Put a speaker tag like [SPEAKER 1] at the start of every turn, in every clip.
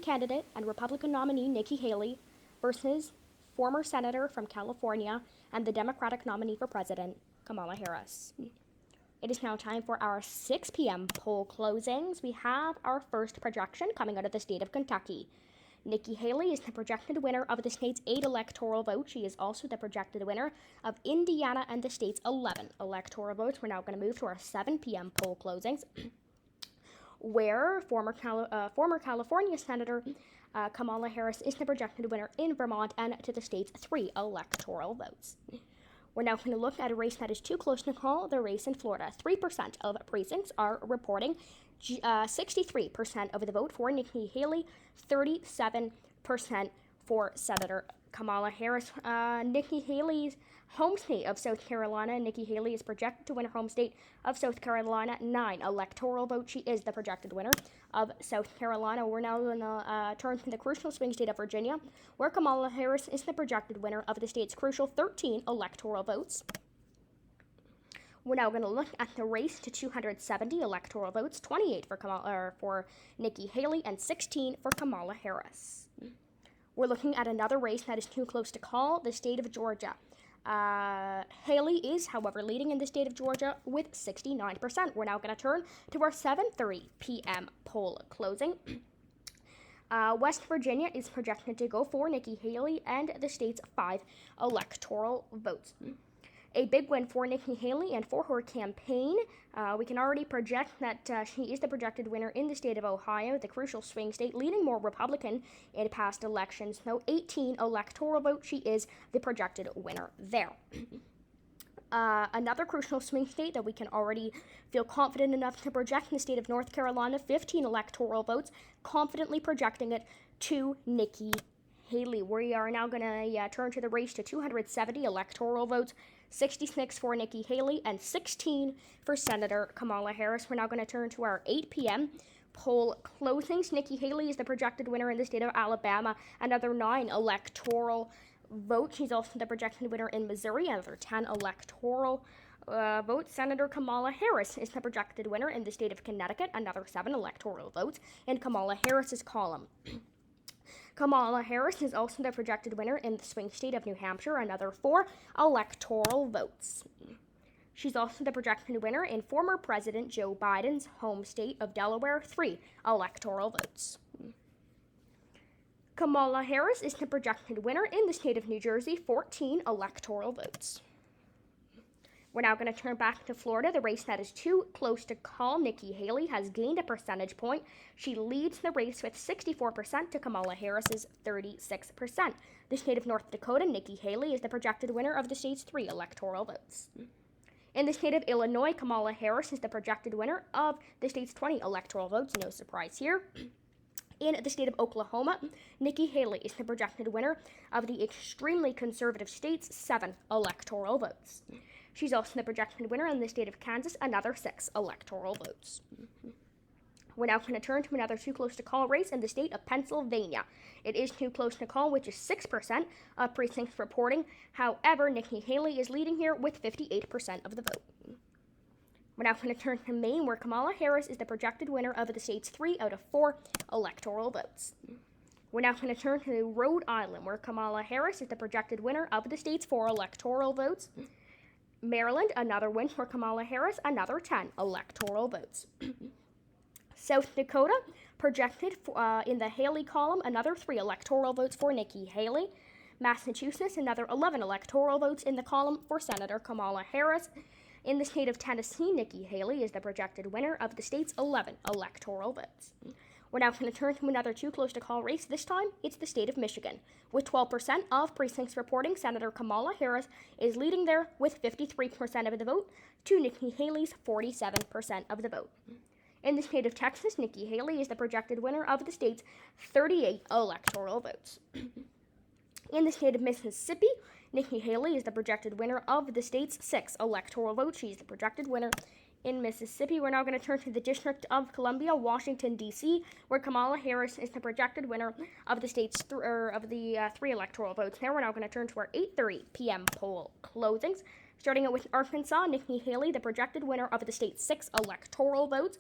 [SPEAKER 1] candidate and Republican nominee Nikki Haley versus former senator from California and the Democratic nominee for president, Kamala Harris. It is now time for our 6 p.m. poll closings. We have our first projection coming out of the state of Kentucky. Nikki Hailey is the projected winner of the state's 8 electoral votes. She is also the projected winner of Indiana and the state's 11 electoral votes. We're now going to move to our 7 p.m. poll closings, where former California Senator Kamala Harris is the projected winner in Vermont and to the state's 3 electoral votes. We're now going to look at a race that is too close to call, the race in Florida. 3% of precincts are reporting 63% of the vote for Nikki Haley, 37% for Senator Kamala Harris. Nikki Haley's home state of South Carolina. Nikki Haley is projected to win her home state of South Carolina, 9 electoral votes. She is the projected winner of South Carolina. We're now going to turn to the crucial swing state of Virginia, where Kamala Harris is the projected winner of the state's crucial 13 electoral votes. We're now going to look at the race to 270 electoral votes, 28 for Nikki Haley and 16 for Kamala Harris. We're looking at another race that is too close to call, the state of Georgia. Haley is, however, leading in the state of Georgia with 69%. We're now going to turn to our 7:30 p.m. poll closing. West Virginia is projected to go for Nikki Haley and the state's 5 electoral votes. A big win for Nikki Haley and for her campaign. We can already project that she is the projected winner in the state of Ohio, the crucial swing state, leaning more Republican in past elections. Though 18 electoral votes, she is the projected winner there. Another crucial swing state that we can already feel confident enough to project in the state of North Carolina, 15 electoral votes, confidently projecting it to Nikki Haley. We are now going to turn to the race to 270 electoral votes, 66 for Nikki Haley and 16 for Senator Kamala Harris. We're now going to turn to our 8 p.m. poll closings. Nikki Haley is the projected winner in the state of Alabama, another 9 electoral votes. She's also the projected winner in Missouri, another 10 electoral votes. Senator Kamala Harris is the projected winner in the state of Connecticut, another 7 electoral votes in Kamala Harris's column. Kamala Harris is also the projected winner in the swing state of New Hampshire, another 4 electoral votes. She's also the projected winner in former President Joe Biden's home state of Delaware, 3 electoral votes. Kamala Harris is the projected winner in the state of New Jersey, 14 electoral votes. We're now going to turn back to Florida, the race that is too close to call. Nikki Haley has gained a percentage point. She leads the race with 64% to Kamala Harris's 36%. The state of North Dakota, Nikki Haley is the projected winner of the state's 3 electoral votes. In the state of Illinois, Kamala Harris is the projected winner of the state's 20 electoral votes. No surprise here. In the state of Oklahoma, Nikki Haley is the projected winner of the extremely conservative state's 7 electoral votes. She's also the projected winner in the state of Kansas, another 6 electoral votes. We're now going to turn to another too close to call race in the state of Pennsylvania. It is too close to call, which is 6% of precincts reporting. However, Nikki Haley is leading here with 58% of the vote. We're now going to turn to Maine, where Kamala Harris is the projected winner of the state's 3 out of 4 electoral votes. We're now going to turn to Rhode Island, where Kamala Harris is the projected winner of the state's 4 electoral votes. Maryland, another win for Kamala Harris, another 10 electoral votes. South Dakota, projected in the Haley column, another 3 electoral votes for Nikki Haley. Massachusetts, another 11 electoral votes in the column for Senator Kamala Harris. In the state of Tennessee, Nikki Haley is the projected winner of the state's 11 electoral votes. We're now going to turn to another too close to call race. This time, it's the state of Michigan. With 12% of precincts reporting, Senator Kamala Harris is leading there with 53% of the vote to Nikki Haley's 47% of the vote. In the state of Texas, Nikki Haley is the projected winner of the state's 38 electoral votes. In the state of Mississippi, Nikki Haley is the projected winner of the state's 6 electoral votes. She's the projected winner in Mississippi. We're now going to turn to the District of Columbia, Washington, D.C., where Kamala Harris is the projected winner of the state's 3 electoral votes. Now we're now going to turn to our 8:30 p.m. poll closings. Starting out with Arkansas, Nikki Haley, the projected winner of the state's 6 electoral votes.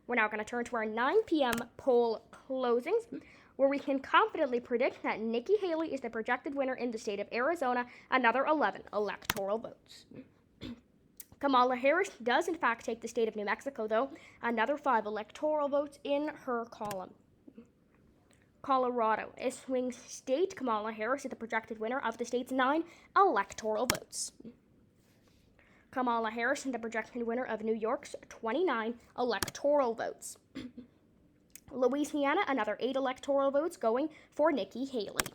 [SPEAKER 1] We're now going to turn to our 9 p.m. poll closings, where we can confidently predict that Nikki Haley is the projected winner in the state of Arizona, another 11 electoral votes. Kamala Harris does in fact take the state of New Mexico, though, another 5 electoral votes in her column. Colorado, a swing state. Kamala Harris is the projected winner of the state's 9 electoral votes. Kamala Harris is the projected winner of New York's 29 electoral votes. Louisiana, another 8 electoral votes going for Nikki Haley.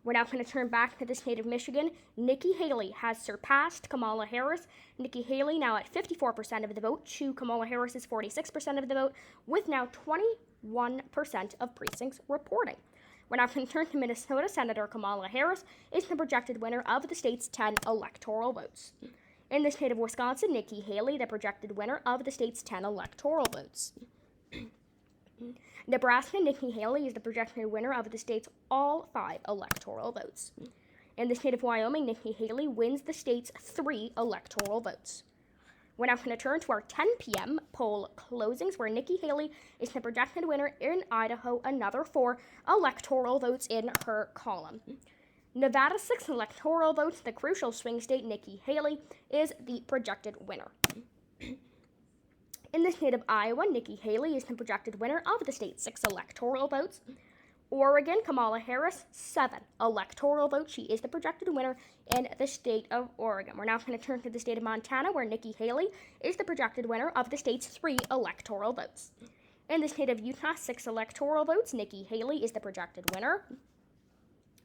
[SPEAKER 1] We're now going to turn back to the state of Michigan. Nikki Haley has surpassed Kamala Harris. Nikki Haley now at 54% of the vote to Kamala Harris's 46% of the vote, with now 21% of precincts reporting. We're now going to turn to Minnesota. Senator Kamala Harris is the projected winner of the state's 10 electoral votes. In the state of Wisconsin, Nikki Haley, the projected winner of the state's 10 electoral votes. Nebraska, Nikki Haley is the projected winner of the state's all 5 electoral votes. In the state of Wyoming, Nikki Haley wins the state's 3 electoral votes. We're now going to turn to our 10 p.m. poll closings, where Nikki Haley is the projected winner in Idaho, another 4 electoral votes in her column. Nevada, 6 electoral votes, the crucial swing state. Nikki Haley is the projected winner. In the state of Iowa, Nikki Haley is the projected winner of the state's 6 electoral votes. Oregon, Kamala Harris, 7 electoral votes. She is the projected winner in the state of Oregon. We're now going to turn to the state of Montana, where Nikki Haley is the projected winner of the state's 3 electoral votes. In the state of Utah, 6 electoral votes. Nikki Haley is the projected winner.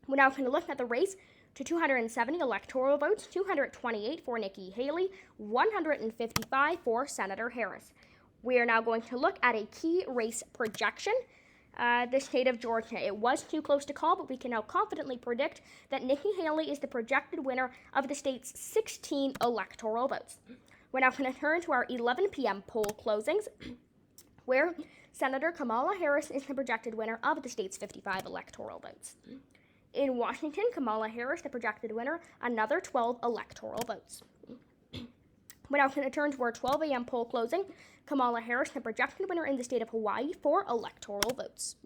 [SPEAKER 1] We're now going to look at the race to 270 electoral votes, 228 for Nikki Haley, 155 for Senator Harris. We are now going to look at a key race projection. The state of Georgia. It was too close to call, but we can now confidently predict that Nikki Haley is the projected winner of the state's 16 electoral votes. We're now going to turn to our 11 p.m. poll closings, where Senator Kamala Harris is the projected winner of the state's 55 electoral votes. In Washington, Kamala Harris, the projected winner, another 12 electoral votes. We're now going to turn to our 12 a.m. poll closing. Kamala Harris, the projected winner in the state of Hawaii, 4 electoral votes.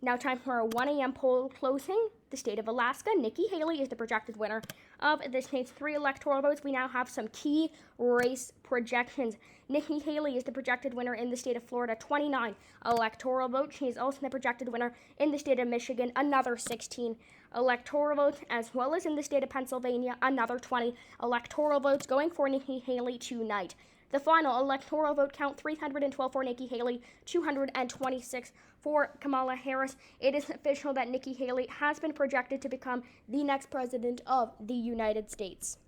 [SPEAKER 1] Now time for our 1 a.m. poll closing. The state of Alaska, Nikki Haley is the projected winner of the state's 3 electoral votes. We now have some key race projections. Nikki Haley is the projected winner in the state of Florida, 29 electoral votes. She is also the projected winner in the state of Michigan, another 16 electoral votes, as well as in the state of Pennsylvania, another 20 electoral votes going for Nikki Haley tonight. The final electoral vote count, 312 for Nikki Haley, 226 for Kamala Harris. It is official that Nikki Haley has been projected to become the next president of the United States.